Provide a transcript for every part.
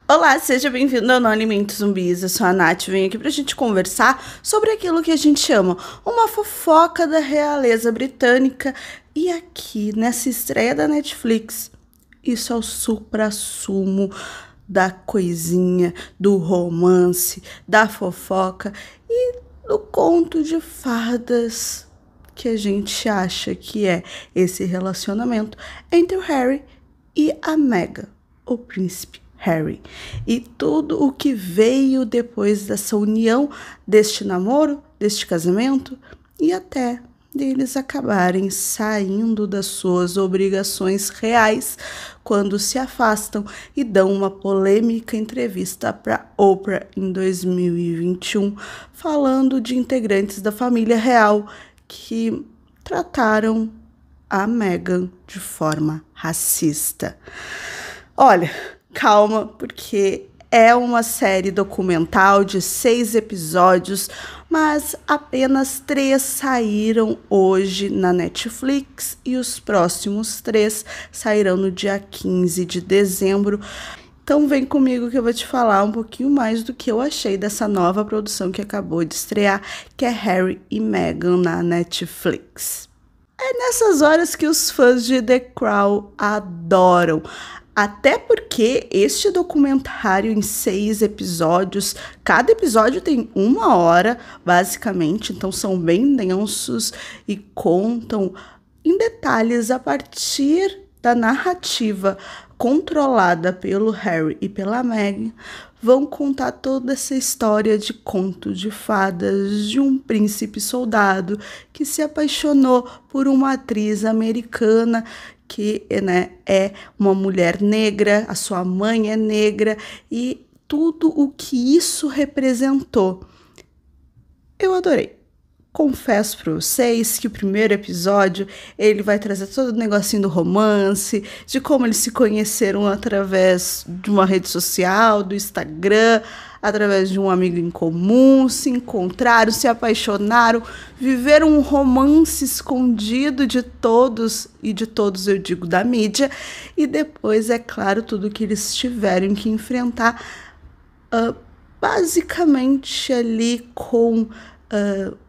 Olá, seja bem-vindo ao Não Alimente Zumbis, eu sou a Nath, venho aqui pra gente conversar sobre aquilo que a gente ama, uma fofoca da realeza britânica. E aqui, nessa estreia da Netflix, isso é o suprassumo da coisinha, do romance, da fofoca e do conto de fadas que a gente acha que é esse relacionamento entre o Harry e a Meghan, o príncipe Harry, e tudo o que veio depois dessa união, deste namoro, deste casamento e até deles acabarem saindo das suas obrigações reais quando se afastam e dão uma polêmica entrevista para Oprah em 2021, falando de integrantes da família real que trataram a Meghan de forma racista. Olha, calma, porque é uma série documental de 6 episódios, mas apenas 3 saíram hoje na Netflix e os próximos 3 sairão no dia 15 de dezembro. Então vem comigo que eu vou te falar um pouquinho mais do que eu achei dessa nova produção que acabou de estrear, que é Harry e Meghan na Netflix. É nessas horas que os fãs de The Crown adoram. Até porque este documentário em 6 episódios, cada episódio tem 1 hora, basicamente, então são bem densos e contam em detalhes a partir da narrativa controlada pelo Harry e pela Meghan, vão contar toda essa história de conto de fadas de um príncipe soldado que se apaixonou por uma atriz americana que, né, é uma mulher negra, a sua mãe é negra e tudo o que isso representou. Eu adorei. Confesso para vocês que o primeiro episódio ele vai trazer todo o negocinho do romance, de como eles se conheceram através de uma rede social, do Instagram, através de um amigo em comum, se encontraram, se apaixonaram, viveram um romance escondido de todos, e de todos eu digo da mídia, e depois, é claro, tudo que eles tiveram que enfrentar, basicamente ali com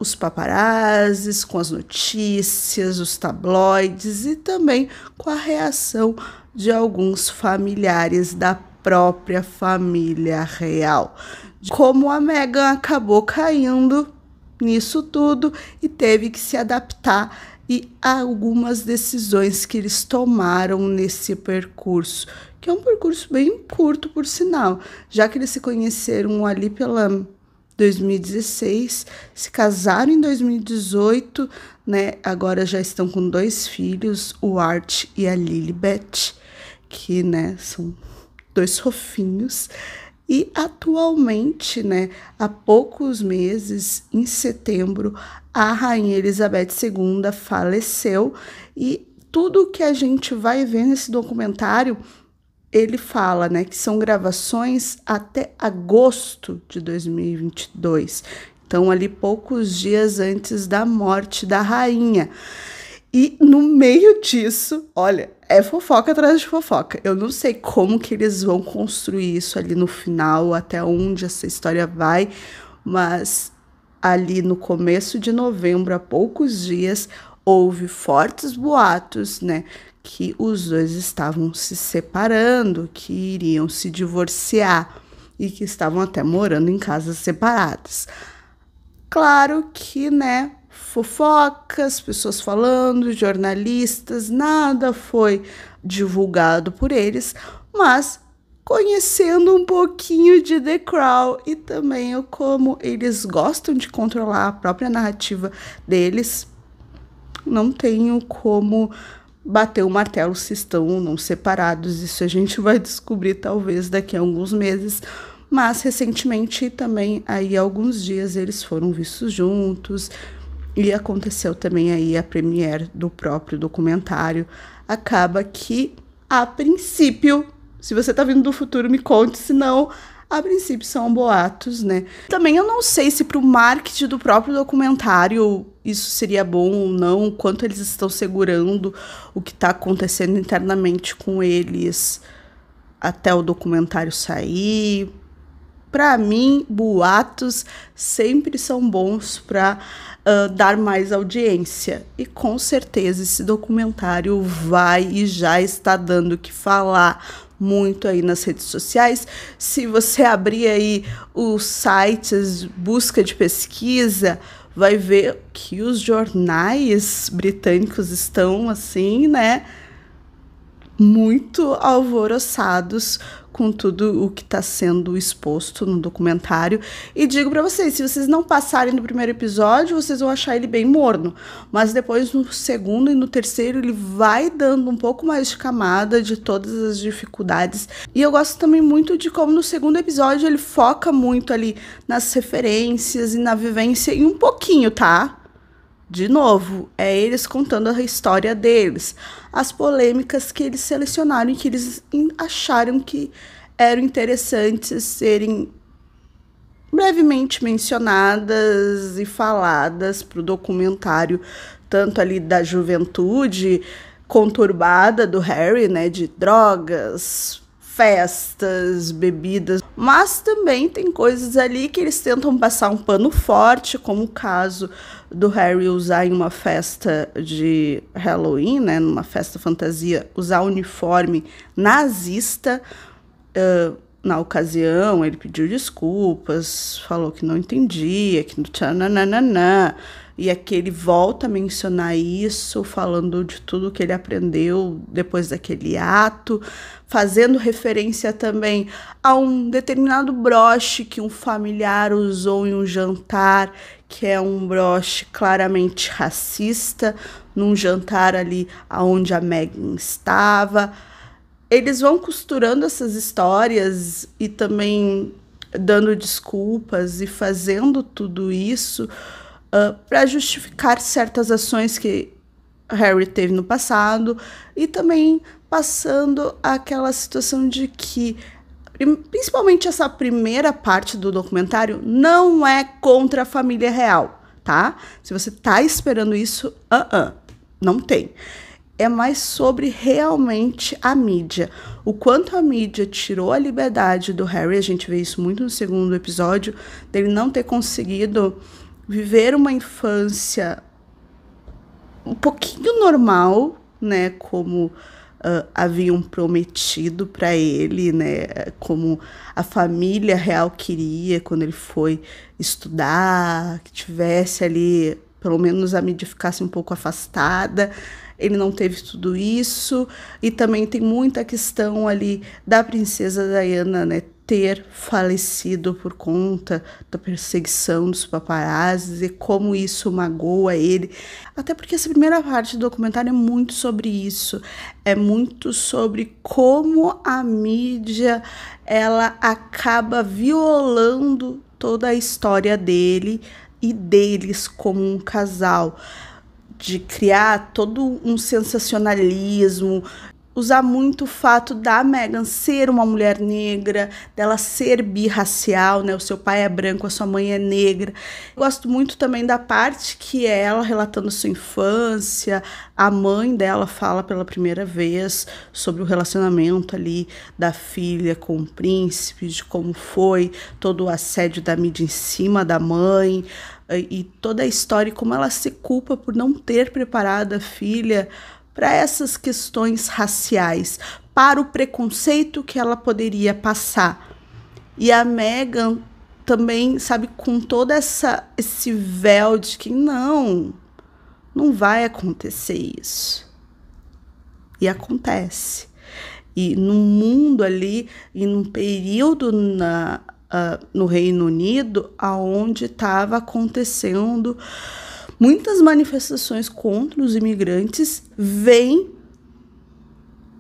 os paparazzis, com as notícias, os tabloides e também com a reação de alguns familiares da própria família real. Como a Meghan acabou caindo nisso tudo e teve que se adaptar e algumas decisões que eles tomaram nesse percurso, que é um percurso bem curto, por sinal, já que eles se conheceram ali pela 2016, se casaram em 2018, né? Agora já estão com 2 filhos, o Art e a Lilibet, que, né, são 2 fofinhos. E atualmente, né, há poucos meses, em setembro, a Rainha Elizabeth II faleceu e tudo que a gente vai ver nesse documentário ele fala, né, que são gravações até agosto de 2022. Então, ali poucos dias antes da morte da rainha. E no meio disso, olha, é fofoca atrás de fofoca. Eu não sei como que eles vão construir isso ali no final, até onde essa história vai, mas ali no começo de novembro, há poucos dias, houve fortes boatos, né, que os dois estavam se separando, que iriam se divorciar e que estavam até morando em casas separadas. Claro que, né, fofocas, pessoas falando, jornalistas, nada foi divulgado por eles, mas conhecendo um pouquinho de The Crown e também como eles gostam de controlar a própria narrativa deles, não tenho como bater o martelo se estão ou não separados. Isso a gente vai descobrir talvez daqui a alguns meses. Mas recentemente também, aí há alguns dias, eles foram vistos juntos. E aconteceu também aí a premiere do próprio documentário. Acaba que, a princípio, se você tá vindo do futuro, me conte, se não, a princípio são boatos, né? Também eu não sei se pro marketing do próprio documentário isso seria bom ou não, quanto eles estão segurando o que tá acontecendo internamente com eles até o documentário sair. Para mim, boatos sempre são bons para dar mais audiência. E com certeza esse documentário vai e já está dando o que falar muito aí nas redes sociais. Se você abrir aí os sites, busca de pesquisa, vai ver que os jornais britânicos estão assim, né, muito alvoroçados com tudo o que está sendo exposto no documentário. E digo para vocês, se vocês não passarem do primeiro episódio, vocês vão achar ele bem morno. Mas depois, no segundo e no terceiro, ele vai dando um pouco mais de camada de todas as dificuldades. E eu gosto também muito de como no segundo episódio ele foca muito ali nas referências e na vivência, e um pouquinho, tá? De novo, é eles contando a história deles, as polêmicas que eles selecionaram e que eles acharam que eram interessantes serem brevemente mencionadas e faladas para o documentário, tanto ali da juventude conturbada do Harry, né, de drogas, festas, bebidas, mas também tem coisas ali que eles tentam passar um pano forte, como o caso do Harry usar em uma festa de Halloween, né, numa festa fantasia, usar uniforme nazista. Na ocasião, ele pediu desculpas, falou que não entendia, que não. E aqui ele volta a mencionar isso, falando de tudo que ele aprendeu depois daquele ato, fazendo referência também a um determinado broche que um familiar usou em um jantar, que é um broche claramente racista, num jantar ali onde a Meghan estava. Eles vão costurando essas histórias e também dando desculpas e fazendo tudo isso para justificar certas ações que Harry teve no passado, e também passando aquela situação de que, principalmente essa primeira parte do documentário, não é contra a família real, tá? Se você tá esperando isso, não tem. É mais sobre realmente a mídia. O quanto a mídia tirou a liberdade do Harry, a gente vê isso muito no segundo episódio, dele não ter conseguido viver uma infância um pouquinho normal, né, como haviam prometido para ele, né, como a família real queria quando ele foi estudar, que tivesse ali, pelo menos a mídia ficasse um pouco afastada. Ele não teve tudo isso, e também tem muita questão ali da princesa Diana, né, ter falecido por conta da perseguição dos paparazzis e como isso magoa ele. Até porque essa primeira parte do documentário é muito sobre isso, é muito sobre como a mídia ela acaba violando toda a história dele e deles como um casal, de criar todo um sensacionalismo, usar muito o fato da Meghan ser uma mulher negra, dela ser birracial, né? O seu pai é branco, a sua mãe é negra. Eu gosto muito também da parte que é ela relatando sua infância, a mãe dela fala pela primeira vez sobre o relacionamento ali da filha com o príncipe, de como foi todo o assédio da mídia em cima da mãe, e toda a história e como ela se culpa por não ter preparado a filha para essas questões raciais, para o preconceito que ela poderia passar. E a Meghan também, sabe, com todo esse véu de que não vai acontecer isso. E acontece. E num mundo ali, e num período no Reino Unido, onde estava acontecendo muitas manifestações contra os imigrantes, vem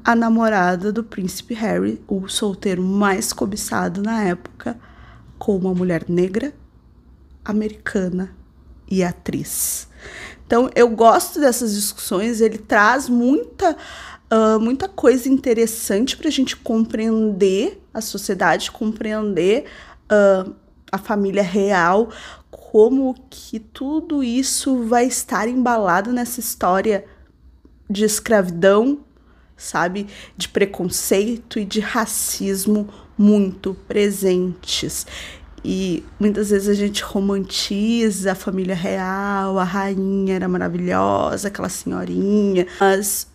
a namorada do príncipe Harry, o solteiro mais cobiçado na época, com uma mulher negra, americana e atriz. Então, eu gosto dessas discussões, ele traz muita coisa interessante para a gente compreender a sociedade, compreender a família real, como que tudo isso vai estar embalado nessa história de escravidão, sabe, de preconceito e de racismo muito presentes. E muitas vezes a gente romantiza a família real, a rainha era maravilhosa, aquela senhorinha. Mas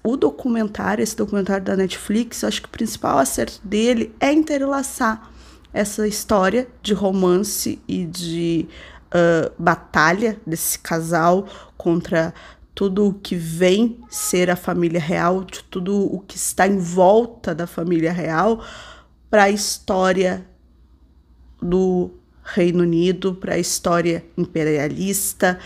esse documentário da Netflix, eu acho que o principal acerto dele é entrelaçar essa história de romance e de batalha desse casal contra tudo o que vem ser a família real, de tudo o que está em volta da família real, para a história do Reino Unido, para a história imperialista,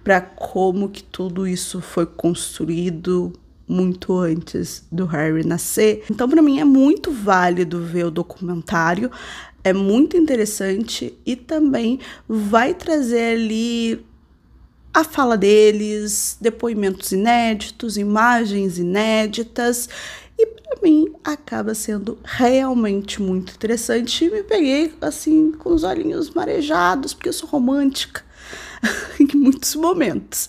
para como que tudo isso foi construído muito antes do Harry nascer. Então, para mim, é muito válido ver o documentário, é muito interessante e também vai trazer ali a fala deles, depoimentos inéditos, imagens inéditas, e para mim acaba sendo realmente muito interessante. E me peguei assim com os olhinhos marejados, porque eu sou romântica em muitos momentos.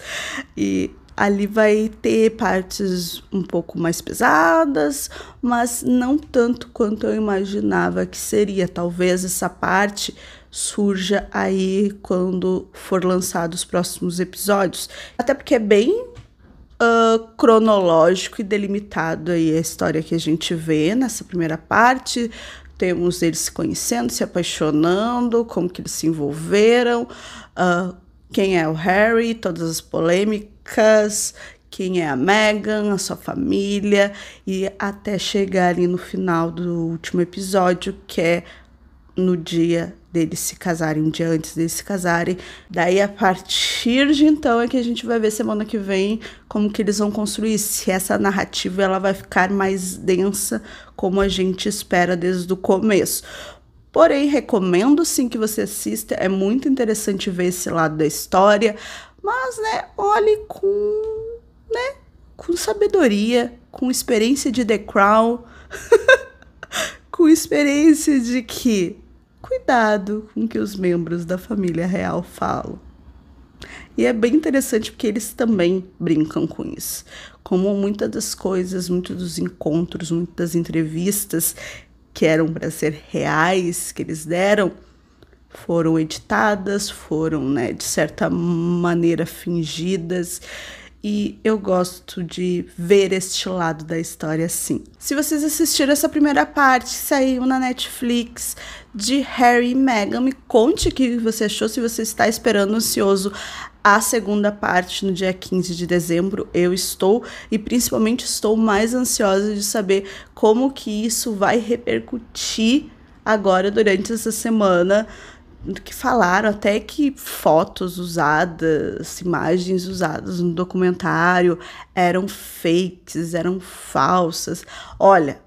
E ali vai ter partes um pouco mais pesadas, mas não tanto quanto eu imaginava que seria. Talvez essa parte surja aí quando for lançado os próximos episódios. Até porque é bem cronológico e delimitado aí a história que a gente vê nessa primeira parte. Temos eles se conhecendo, se apaixonando, como que eles se envolveram, quem é o Harry, todas as polêmicas, quem é a Meghan, a sua família, e até chegar ali no final do último episódio, que é no dia deles se casarem, um dia antes deles se casarem. Daí, a partir de então, é que a gente vai ver semana que vem como que eles vão construir, se essa narrativa ela vai ficar mais densa, como a gente espera desde o começo. Porém, recomendo sim que você assista, é muito interessante ver esse lado da história, mas, olhe com sabedoria, com experiência de The Crown, com experiência de que cuidado com o que os membros da família real falam. E é bem interessante porque eles também brincam com isso. Como muitas das coisas, muitos dos encontros, muitas das entrevistas que eram para ser reais, que eles deram, foram editadas, foram, de certa maneira, fingidas. E eu gosto de ver este lado da história assim. Se vocês assistiram essa primeira parte, saiu na Netflix, de Harry e Meghan, me conte o que você achou, se você está esperando ansioso a segunda parte no dia 15 de dezembro. Eu estou, e principalmente estou mais ansiosa de saber como que isso vai repercutir agora durante essa semana, que falaram até que fotos usadas, imagens usadas no documentário eram fakes, eram falsas. Olha,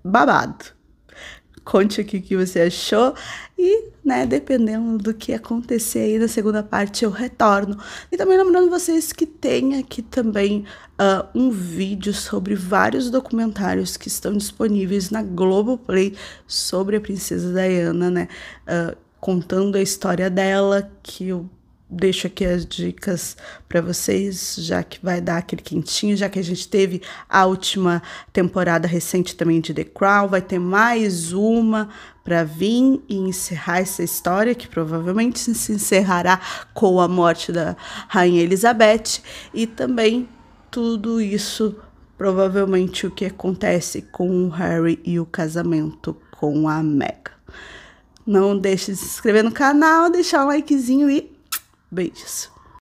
babado. Conte aqui o que você achou e, dependendo do que acontecer aí na segunda parte, eu retorno. E também lembrando vocês que tem aqui também um vídeo sobre vários documentários que estão disponíveis na Globoplay sobre a princesa Diana, contando a história dela, que eu deixo aqui as dicas para vocês, já que vai dar aquele quentinho, já que a gente teve a última temporada recente também de The Crown, vai ter mais uma para vir e encerrar essa história, que provavelmente se encerrará com a morte da Rainha Elizabeth, e também tudo isso, provavelmente o que acontece com o Harry e o casamento com a Meghan. Não deixe de se inscrever no canal, deixar um likezinho e beijos.